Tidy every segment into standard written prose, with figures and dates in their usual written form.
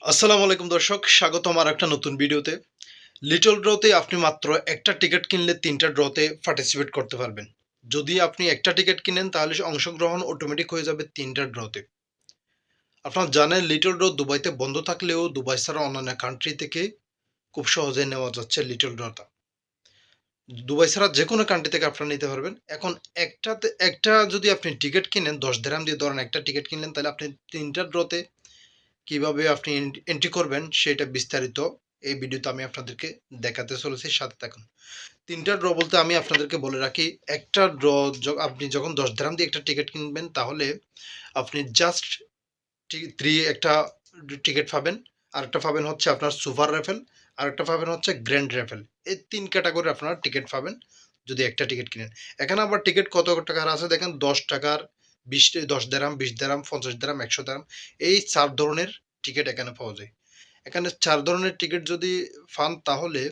আসসালামু আলাইকুম দর্শক, স্বাগতম আর একটা নতুন ভিডিওতে। লিটল ড্রতে আপনি মাত্র একটা টিকিট কিনলে ৩টা ড্রতে পার্টিসিপেট করতে পারবেন। যদি আপনি একটা টিকিট কিনেন তাহলে অংশগ্রহণ অটোমেটিক হয়ে যাবে ৩টা ড্রতে। আপনারা জানেন লিটল ড্র দুবাইতে বন্ধ থাকলেও দুবাই ছাড়া অন্যান্য কান্ট্রি থেকে খুব সহজে নেওয়া যাচ্ছে লিটল ড্রটা। দুবাই ছাড়া যেকোনো কান্ট্রি থেকে আপনারা নিতে পারবেন। এখন একটা যদি আপনি টিকিট কিনেন ১০ দিরহাম দিয়ে ধরেন একটা টিকিট কিনলেন, তাহলে আপনি ৩টা ড্রতে কিভাবে আপনি এন্ট্রি করবেন সেটা বিস্তারিত এই ভিডিওতে আমি আপনাদেরকে দেখাতে চলেছি, সাথে থাকুন। ৩টা ড্র বলতে আমি আপনাদেরকে বলে রাখি, একটা ড্র আপনি যখন ১০ দিরহাম দিয়ে একটা টিকিট কিনবেন তাহলে আপনি জাস্ট একটা টিকিট পাবেন, আরেকটা পাবেন হচ্ছে আপনার সুপার রেফেল, আরেকটা পাবেন হচ্ছে গ্র্যান্ড রেফেল। এই ৩ ক্যাটাগরি আপনারা টিকিট পাবেন যদি একটা টিকিট কিনেন। এখানে আবার টিকিট কত টাকার আছে দেখেন, ১০ টাকার, ১০ দিরহাম, ২০ দিরহাম, ৫০ দিরহাম, ১০০ দিরহাম, এই ৪ ধরনের টিকিট এখানে পাওয়া যায়। এখানে ৪ ধরনের টিকিট যদি পান তাহলে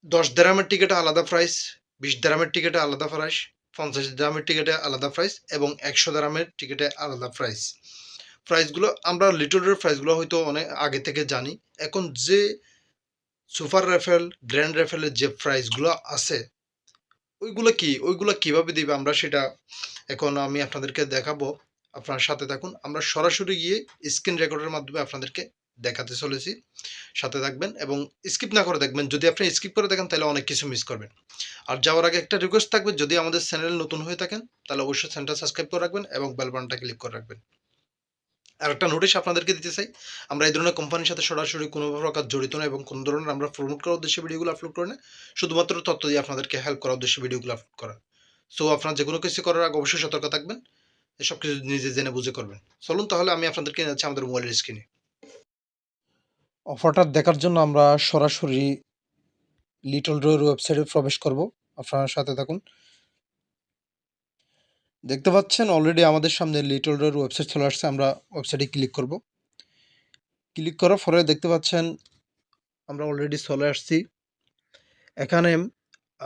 ১০ দিরহামের টিকিটে আলাদা প্রাইস, ২০ দিরহামের টিকিটে আলাদা প্রাইস, ৫০ দিরহামের টিকিটে আলাদা প্রাইস এবং ১০০ দিরহামের টিকিটে আলাদা প্রাইস। প্রাইসগুলো আমরা লিটলের প্রাইসগুলো হয়তো অনেক আগে থেকে জানি। এখন যে সুপার রাফেল, গ্র্যান্ড রাফেলের যে প্রাইসগুলো আছে ওইগুলো কিভাবে দিবে আমরা সেটা এখন আমি আপনাদেরকে দেখাবো। আপনার সাথে থাকুন। আমরা সরাসরি গিয়ে স্ক্রিন রেকর্ডের মাধ্যমে আপনাদেরকে দেখাতে চলেছি। সাথে থাকবেন এবং স্কিপ না করে দেখবেন। যদি আপনি স্কিপ করে দেখেন তাহলে অনেক কিছু মিস করবেন। আর যাওয়ার আগে একটা রিকোয়েস্ট থাকবে, যদি আমাদের চ্যানেল নতুন হয়ে থাকেন তাহলে অবশ্যই চ্যানেলটা সাবস্ক্রাইব করে রাখবেন এবং বেল বাটনটা ক্লিক করে রাখবেন। আরেকটা নোটিশ আপনাদেরকে দিতে চাই, আমরা এই ধরনের কোম্পানির সাথে সরাসরি কোনো প্রকার জড়িত না এবং কোনো ধরনের আমরা প্রমোট করার উদ্দেশ্যে ভিডিওগুলো আপলোড করি না। শুধুমাত্র তথ্য দিয়ে আপনাদেরকে হেল্প করার উদ্দেশ্যে ভিডিওগুলো আপলোড করা। সো আপনারা যেকোনো কিছু করার আগে অবশ্যই সতর্ক থাকবেন। এসব কিছু নিজে জেনে বুঝে করবেন। চলুন তাহলে আমি আপনাদেরকে নিয়ে যাচ্ছি আমাদের মোবাইলের স্ক্রিনে। অফারটা দেখার জন্য আমরা সরাসরি লিটল ড্রয়ের ওয়েবসাইটে প্রবেশ করব। আপনার সাথে থাকুন। দেখতে পাচ্ছেন অলরেডি আমাদের সামনে লিটল ড্রয়ের ওয়েবসাইট চলে আসছে। আমরা ওয়েবসাইটে ক্লিক করব। ক্লিক করার পরে দেখতে পাচ্ছেন আমরা অলরেডি চলে আসছি। এখানে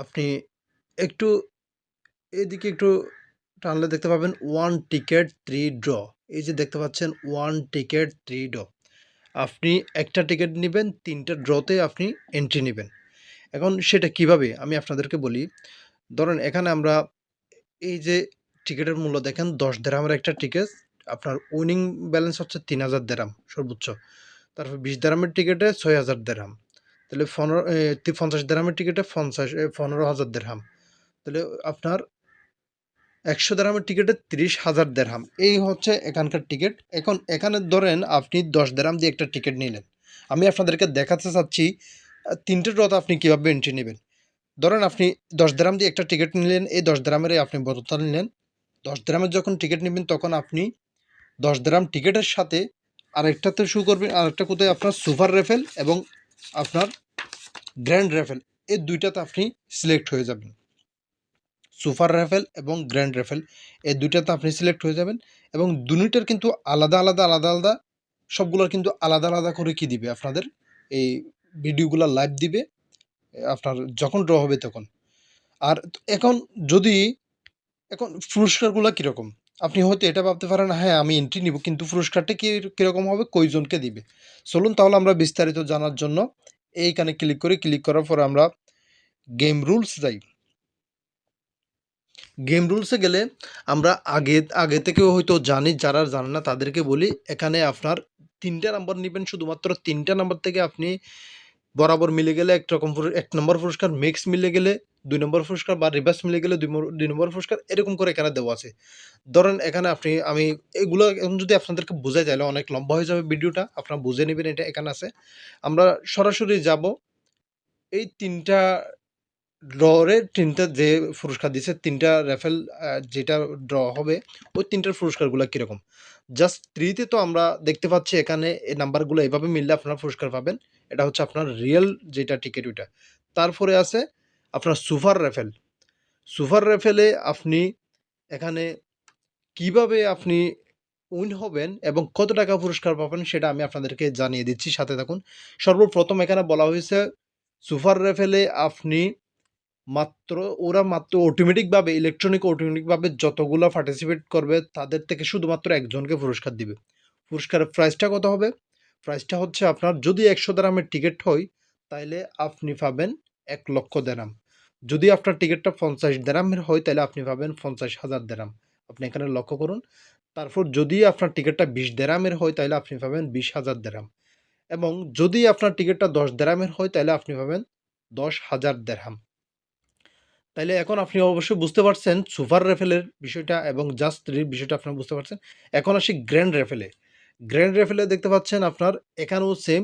আপনি একটু এদিকে একটু টানলে দেখতে পাবেন 1 টিকেট 3 ড্র। এই যে দেখতে পাচ্ছেন 1 টিকেট 3 ড্র। আপনি একটা টিকেট নিবেন, ৩টা ড্রতে আপনি এন্ট্রি নিবেন। এখন সেটা কিভাবে আমি আপনাদেরকে বলি। ধরেন এখানে আমরা এই যে টিকেটের মূল্য দেখেন, ১০ দিরহামের একটা টিকেট, আপনার উইনিং ব্যালেন্স হচ্ছে ৩,০০০ দিরহাম সর্বোচ্চ। তারপর ২০ দিরহামের টিকেটে ৬,০০০ দিরহাম। তাহলে ৫০ দিরহামের টিকেটে ১৫,০০০ দিরহাম। তাহলে আপনার ১০০ দিরহামের টিকেটে ৩০,০০০ দিরহাম। এই হচ্ছে এখানকার টিকেট। এখন এখানে ধরেন আপনি ১০ দিরহাম দিয়ে একটা টিকেট নিলেন। আমি আপনাদেরকে দেখাতে চাচ্ছি ৩টে ড্রতে আপনি কিভাবে এন্ট্রি নিবেন। ধরেন আপনি ১০ দিরহাম দিয়ে একটা টিকেট নিলেন, এই ১০ দিরহামেরই আপনি বোতলটা নিলেন। ১০ দিরহামের যখন টিকেট নিবেন তখন আপনি ১০ দিরহাম টিকেটের সাথে আরেকটাতে শো করবেন, আরেকটা কোথায় আপনার সুপার রেফেল এবং আপনার গ্র্যান্ড রেফেল, এই ২টাতে আপনি সিলেক্ট হয়ে যাবেন। সুপার রাফেল এবং গ্র্যান্ড রাফেল এই ২টাতে আপনি সিলেক্ট হয়ে যাবেন এবং দুইটার কিন্তু আলাদা সবগুলোর কিন্তু আলাদা করে কি দিবে আপনাদের এই ভিডিওগুলো লাইভ দিবে আপনার যখন ড্র হবে তখন। আর এখন যদি এখন পুরস্কারগুলো কীরকম? আপনি হয়তো এটা ভাবতে পারেন, হ্যাঁ আমি এন্ট্রি নিব, কিন্তু পুরস্কারটা কীরকম হবে, কয়জনকে দিবে? চলুন তাহলে আমরা বিস্তারিত জানার জন্য এইখানে ক্লিক করি। ক্লিক করার পর আমরা গেম রুলস যাই। গেম রুলসে গেলে আমরা আগে থেকেও হয়তো জানি, যারা জানে না তাদেরকে বলি। এখানে আপনার ৩টা নাম্বার নিবেন, শুধুমাত্র ৩টা নাম্বার থেকে আপনি বরাবর মিলে গেলে একরকম ১ নম্বর পুরস্কার, মিক্স মিলে গেলে ২ নম্বর পুরস্কার বা রিভার্স মিলে গেলে ২ নম্বর পুরস্কার, এরকম করে এখানে দেওয়া আছে। ধরেন এখানে আমি এগুলো এখন যদি আপনাদেরকে বোঝাই তাহলে অনেক লম্বা হয়ে যাবে ভিডিওটা। আপনারা বুঝে নিবেন, এটা এখানে আছে। আমরা সরাসরি যাব এই ৩টা ড্ররে, ৩টা যে পুরস্কার দিছে, ৩টা রাফেল যেটা ড্র হবে ওই ৩টার পুরস্কারগুলা কিরকম। জাস্ট ৩ তে তো আমরা দেখতে পাচ্ছি এখানে এই নাম্বারগুলো এভাবে মিললে আপনারা পুরস্কার পাবেন। এটা হচ্ছে আপনার রিয়েল যেটা টিকেট ওইটা। তারপরে আছে আপনার সুপার রাফেল। সুপার রাফেলে আপনি এখানে কিভাবে আপনি উইন হবেন এবং কত টাকা পুরস্কার পাবেন সেটা আমি আপনাদেরকে জানিয়ে দিচ্ছি, সাথে থাকুন। সর্বপ্রথম এখানে বলা হয়েছে সুপার রাফেলে আপনি মাত্র অটোমেটিকভাবে যতগুলা পার্টিসিপেট করবে তাদের থেকে শুধুমাত্র একজনকে পুরস্কার দিবে। পুরস্কারের প্রাইসটা কত হবে? প্রাইসটা হচ্ছে আপনার যদি 100 দিরহামের টিকিট হয় তাইলে আপনি পাবেন 1 লক্ষ দিরহাম। যদি আপনার টিকিটটা 50 দিরহামের হয় তাহলে আপনি পাবেন 50,000 দিরহাম। আপনি এখানে লক্ষ্য করুন। তারপর যদি আপনার টিকিটটা 20 দিরহামের হয় তাহলে আপনি পাবেন 20,000 দিরহাম। এবং যদি আপনার টিকিটটা 10 দিরহামের হয় তাহলে আপনি পাবেন 10,000 দিরহাম। তাইলে এখন আপনি অবশ্যই বুঝতে পারছেন সুপার রেফেলের বিষয়টা এবং জাস্ট 3 এর বিষয়টা আপনারা বুঝতে পারছেন। এখন আসি গ্র্যান্ড রেফেলে। গ্র্যান্ড রেফেলে দেখতে পাচ্ছেন আপনার এখানেও সেম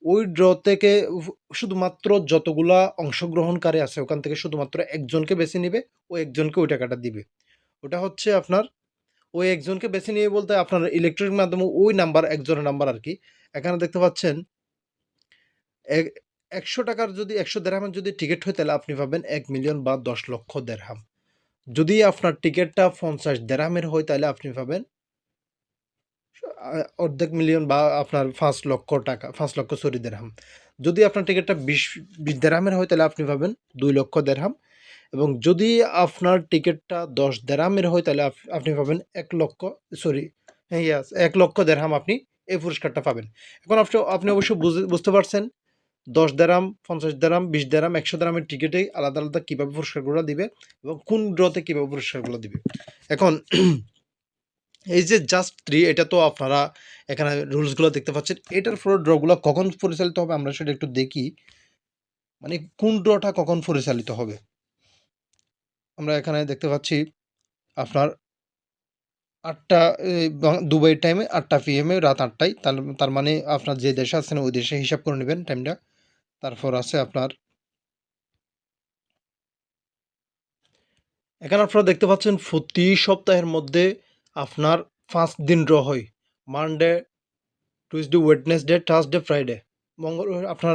ওই ড্র থেকে শুধুমাত্র যতগুলা অংশগ্রহণকারী আছে ওখান থেকে শুধুমাত্র একজনকে বেছে নিবে, ও একজনকে ওই টাকাটা দিবে। ওটা হচ্ছে আপনার ওই একজনকে বেছে নিয়ে বলতে আপনার ইলেকট্রনিক মাধ্যমে ওই নাম্বার একজনের নাম্বার আরকি। এখানে দেখতে পাচ্ছেন এ ১০০ টাকার যদি ১০০ দিরহামের যদি টিকিট হয় তাহলে আপনি পাবেন ১ মিলিয়ন বা ১০ লক্ষ দিরহাম। যদি আপনার টিকেটটা 50 দিরহামের হয় তাহলে আপনি পাবেন অর্ধেক মিলিয়ন বা আপনার ৫ লক্ষ টাকা ৫ লক্ষ সরি দিরহাম। যদি আপনার টিকেটটা ২০ দিরহামের হয় তাহলে আপনি পাবেন ২ লক্ষ দিরহাম। এবং যদি আপনার টিকেটটা ১০ দিরহামের হয় তাহলে আপনি পাবেন ১ লক্ষ সরি হ্যাঁ, ইয়াস ১ লক্ষ দিরহাম আপনি এই পুরস্কারটা পাবেন। এখন আপনি অবশ্যই বুঝতে পারছেন ১০ দিরহাম, ৫০ দিরহাম, ২০ দিরহাম, ১০০ দিরহামের টিকেটেই আলাদা, আলাদা কিভাবে পুরস্কারগুলো দিবে এবং কোন ড্রতে কিভাবে পুরস্কারগুলো দিবে। এখন এই যে জাস্ট 3 এটা তো আপনারা এখানে রুলসগুলো দেখতে পাচ্ছেন। এটার পরে ড্রগুলো কখন পরিচালিত হবে আমরা সেটা একটু দেখি। মানে কোন ড্রটা কখন পরিচালিত হবে? আমরা এখানে দেখতে পাচ্ছি আপনার ৮টা দুবাইয়ের টাইমে ৮টা PM এ রাত ৮টায় তার মানে আপনার যে দেশে আছেন ওই দেশে হিসাব করে নেবেন টাইমটা। তারপর আছে আপনার এখানে আপনারা দেখতে পাচ্ছেন প্রতি সপ্তাহের মধ্যে আপনার ৫ দিন ড্র হয়। Monday, Tuesday, Wednesday, Thursday, Friday. আপনার